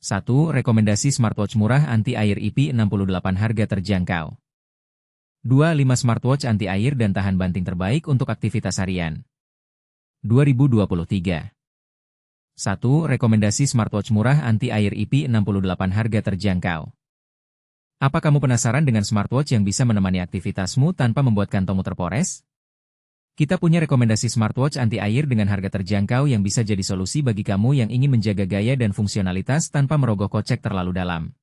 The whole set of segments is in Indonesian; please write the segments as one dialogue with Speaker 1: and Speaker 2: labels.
Speaker 1: 1. Rekomendasi smartwatch murah anti-air IP68 harga terjangkau. 2. 5 smartwatch anti-air dan tahan banting terbaik untuk aktivitas harian. 2023. 1. Rekomendasi smartwatch murah anti-air IP68 harga terjangkau. Apa kamu penasaran dengan smartwatch yang bisa menemani aktivitasmu tanpa membuat kantongmu terpores? Kita punya rekomendasi smartwatch anti-air dengan harga terjangkau yang bisa jadi solusi bagi kamu yang ingin menjaga gaya dan fungsionalitas tanpa merogoh kocek terlalu dalam.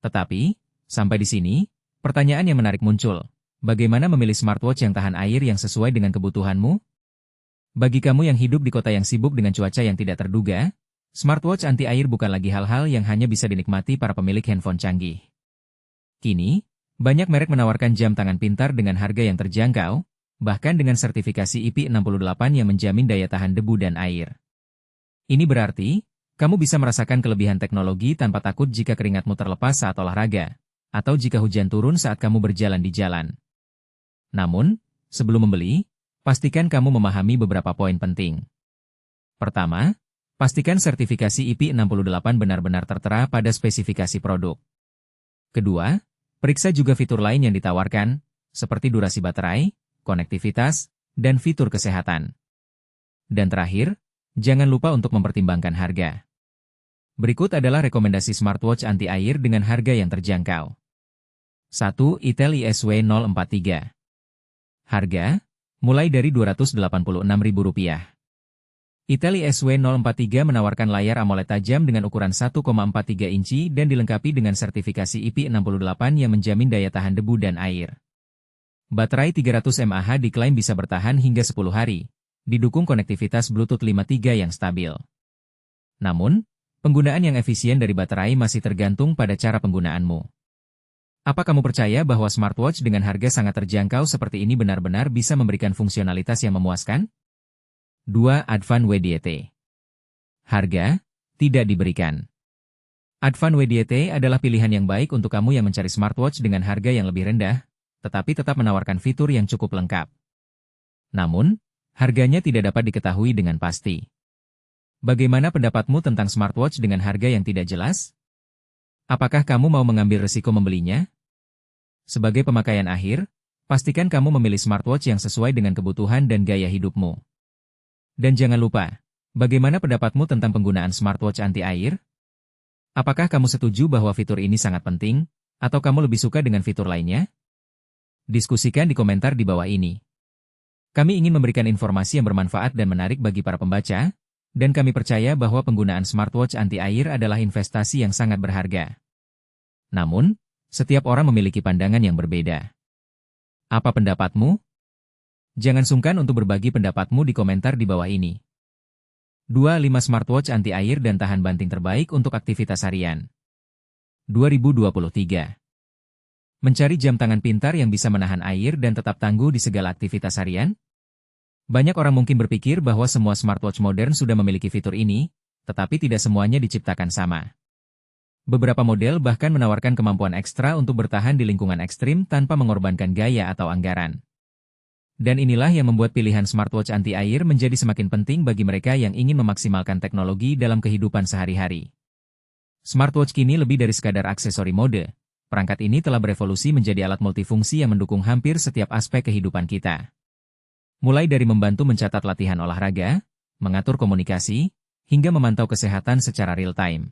Speaker 1: Tetapi, sampai di sini, pertanyaan yang menarik muncul. Bagaimana memilih smartwatch yang tahan air yang sesuai dengan kebutuhanmu? Bagi kamu yang hidup di kota yang sibuk dengan cuaca yang tidak terduga, smartwatch anti-air bukan lagi hal-hal yang hanya bisa dinikmati para pemilik handphone canggih. Kini, banyak merek menawarkan jam tangan pintar dengan harga yang terjangkau, bahkan dengan sertifikasi IP68 yang menjamin daya tahan debu dan air. Ini berarti, kamu bisa merasakan kelebihan teknologi tanpa takut jika keringatmu terlepas saat olahraga, atau jika hujan turun saat kamu berjalan di jalan. Namun, sebelum membeli, pastikan kamu memahami beberapa poin penting. Pertama, pastikan sertifikasi IP68 benar-benar tertera pada spesifikasi produk. Kedua, periksa juga fitur lain yang ditawarkan, seperti durasi baterai, konektivitas, dan fitur kesehatan. Dan terakhir, jangan lupa untuk mempertimbangkan harga. Berikut adalah rekomendasi smartwatch anti-air dengan harga yang terjangkau. 1. Itel ISW043. Harga, mulai dari Rp286.000. Itel ISW043 menawarkan layar AMOLED tajam dengan ukuran 1,43 inci dan dilengkapi dengan sertifikasi IP68 yang menjamin daya tahan debu dan air. Baterai 300 mAh diklaim bisa bertahan hingga 10 hari, didukung konektivitas Bluetooth 5.3 yang stabil. Namun, penggunaan yang efisien dari baterai masih tergantung pada cara penggunaanmu. Apa kamu percaya bahwa smartwatch dengan harga sangat terjangkau seperti ini benar-benar bisa memberikan fungsionalitas yang memuaskan? 2. Advan WDT. Harga, tidak diberikan. Advan WDT adalah pilihan yang baik untuk kamu yang mencari smartwatch dengan harga yang lebih rendah, tetapi tetap menawarkan fitur yang cukup lengkap. Namun, harganya tidak dapat diketahui dengan pasti. Bagaimana pendapatmu tentang smartwatch dengan harga yang tidak jelas? Apakah kamu mau mengambil risiko membelinya? Sebagai pemakaian akhir, pastikan kamu memilih smartwatch yang sesuai dengan kebutuhan dan gaya hidupmu. Dan jangan lupa, bagaimana pendapatmu tentang penggunaan smartwatch anti-air? Apakah kamu setuju bahwa fitur ini sangat penting, atau kamu lebih suka dengan fitur lainnya? Diskusikan di komentar di bawah ini. Kami ingin memberikan informasi yang bermanfaat dan menarik bagi para pembaca, dan kami percaya bahwa penggunaan smartwatch anti-air adalah investasi yang sangat berharga. Namun, setiap orang memiliki pandangan yang berbeda. Apa pendapatmu? Jangan sungkan untuk berbagi pendapatmu di komentar di bawah ini. 2. 5 smartwatch anti-air dan tahan banting terbaik untuk aktivitas harian. 2023. Mencari jam tangan pintar yang bisa menahan air dan tetap tangguh di segala aktivitas harian? Banyak orang mungkin berpikir bahwa semua smartwatch modern sudah memiliki fitur ini, tetapi tidak semuanya diciptakan sama. Beberapa model bahkan menawarkan kemampuan ekstra untuk bertahan di lingkungan ekstrim tanpa mengorbankan gaya atau anggaran. Dan inilah yang membuat pilihan smartwatch anti-air menjadi semakin penting bagi mereka yang ingin memaksimalkan teknologi dalam kehidupan sehari-hari. Smartwatch kini lebih dari sekadar aksesori mode. Perangkat ini telah berevolusi menjadi alat multifungsi yang mendukung hampir setiap aspek kehidupan kita. Mulai dari membantu mencatat latihan olahraga, mengatur komunikasi, hingga memantau kesehatan secara real-time.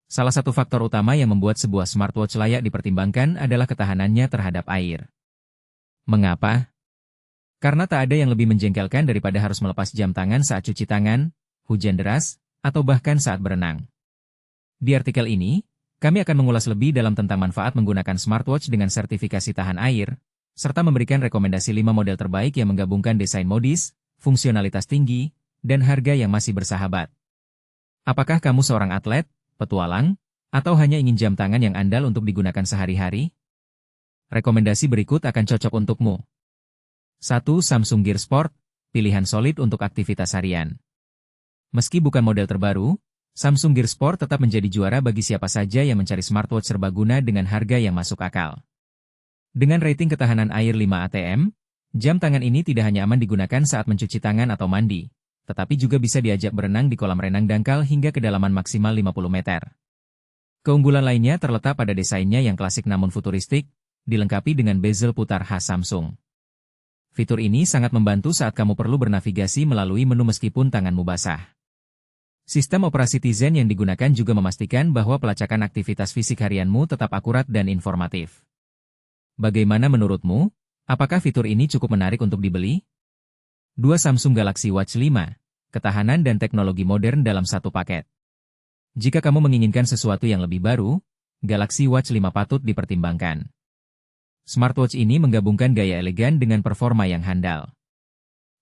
Speaker 1: Salah satu faktor utama yang membuat sebuah smartwatch layak dipertimbangkan adalah ketahanannya terhadap air. Mengapa? Karena tak ada yang lebih menjengkelkan daripada harus melepas jam tangan saat cuci tangan, hujan deras, atau bahkan saat berenang. Di artikel ini, kami akan mengulas lebih dalam tentang manfaat menggunakan smartwatch dengan sertifikasi tahan air, serta memberikan rekomendasi 5 model terbaik yang menggabungkan desain modis, fungsionalitas tinggi, dan harga yang masih bersahabat. Apakah kamu seorang atlet, petualang, atau hanya ingin jam tangan yang andal untuk digunakan sehari-hari? Rekomendasi berikut akan cocok untukmu. 1. Samsung Gear Sport, pilihan solid untuk aktivitas harian. Meski bukan model terbaru, Samsung Gear Sport tetap menjadi juara bagi siapa saja yang mencari smartwatch serbaguna dengan harga yang masuk akal. Dengan rating ketahanan air 5 ATM, jam tangan ini tidak hanya aman digunakan saat mencuci tangan atau mandi, tetapi juga bisa diajak berenang di kolam renang dangkal hingga kedalaman maksimal 50 meter. Keunggulan lainnya terletak pada desainnya yang klasik namun futuristik, dilengkapi dengan bezel putar khas Samsung. Fitur ini sangat membantu saat kamu perlu bernavigasi melalui menu meskipun tanganmu basah. Sistem operasi Tizen yang digunakan juga memastikan bahwa pelacakan aktivitas fisik harianmu tetap akurat dan informatif. Bagaimana menurutmu? Apakah fitur ini cukup menarik untuk dibeli? 2 Samsung Galaxy Watch 5, ketahanan dan teknologi modern dalam satu paket. Jika kamu menginginkan sesuatu yang lebih baru, Galaxy Watch 5 patut dipertimbangkan. Smartwatch ini menggabungkan gaya elegan dengan performa yang handal.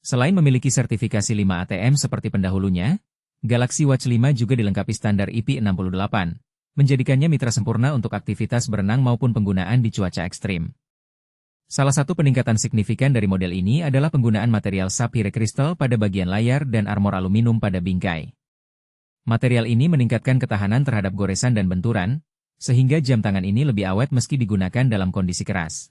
Speaker 1: Selain memiliki sertifikasi 5 ATM seperti pendahulunya, Galaxy Watch 5 juga dilengkapi standar IP68, menjadikannya mitra sempurna untuk aktivitas berenang maupun penggunaan di cuaca ekstrim. Salah satu peningkatan signifikan dari model ini adalah penggunaan material sapphire crystal pada bagian layar dan armor aluminium pada bingkai. Material ini meningkatkan ketahanan terhadap goresan dan benturan, sehingga jam tangan ini lebih awet meski digunakan dalam kondisi keras.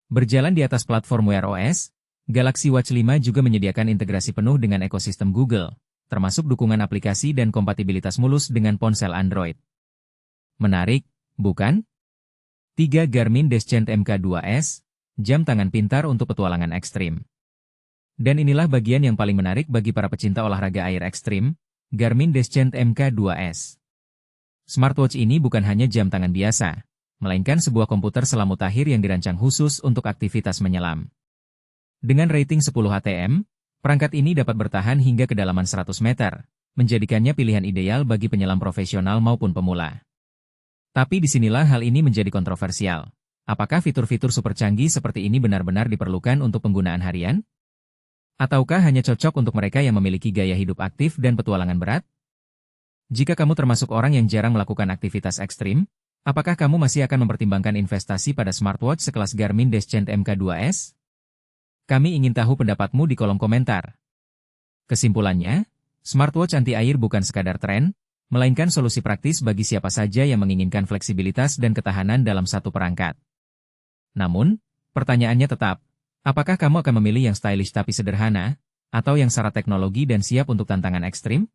Speaker 1: Berjalan di atas platform Wear OS, Galaxy Watch 5 juga menyediakan integrasi penuh dengan ekosistem Google, termasuk dukungan aplikasi dan kompatibilitas mulus dengan ponsel Android. Menarik, bukan? 3 Garmin Descent MK2S, jam tangan pintar untuk petualangan ekstrim. Dan inilah bagian yang paling menarik bagi para pecinta olahraga air ekstrim, Garmin Descent MK2S. Smartwatch ini bukan hanya jam tangan biasa, melainkan sebuah komputer selam mutakhir yang dirancang khusus untuk aktivitas menyelam. Dengan rating 10 ATM, perangkat ini dapat bertahan hingga kedalaman 100 meter, menjadikannya pilihan ideal bagi penyelam profesional maupun pemula. Tapi disinilah hal ini menjadi kontroversial. Apakah fitur-fitur super canggih seperti ini benar-benar diperlukan untuk penggunaan harian? Ataukah hanya cocok untuk mereka yang memiliki gaya hidup aktif dan petualangan berat? Jika kamu termasuk orang yang jarang melakukan aktivitas ekstrim, apakah kamu masih akan mempertimbangkan investasi pada smartwatch sekelas Garmin Descent MK2S? Kami ingin tahu pendapatmu di kolom komentar. Kesimpulannya, smartwatch anti-air bukan sekadar tren, melainkan solusi praktis bagi siapa saja yang menginginkan fleksibilitas dan ketahanan dalam satu perangkat. Namun, pertanyaannya tetap, apakah kamu akan memilih yang stylish tapi sederhana, atau yang syarat teknologi dan siap untuk tantangan ekstrim?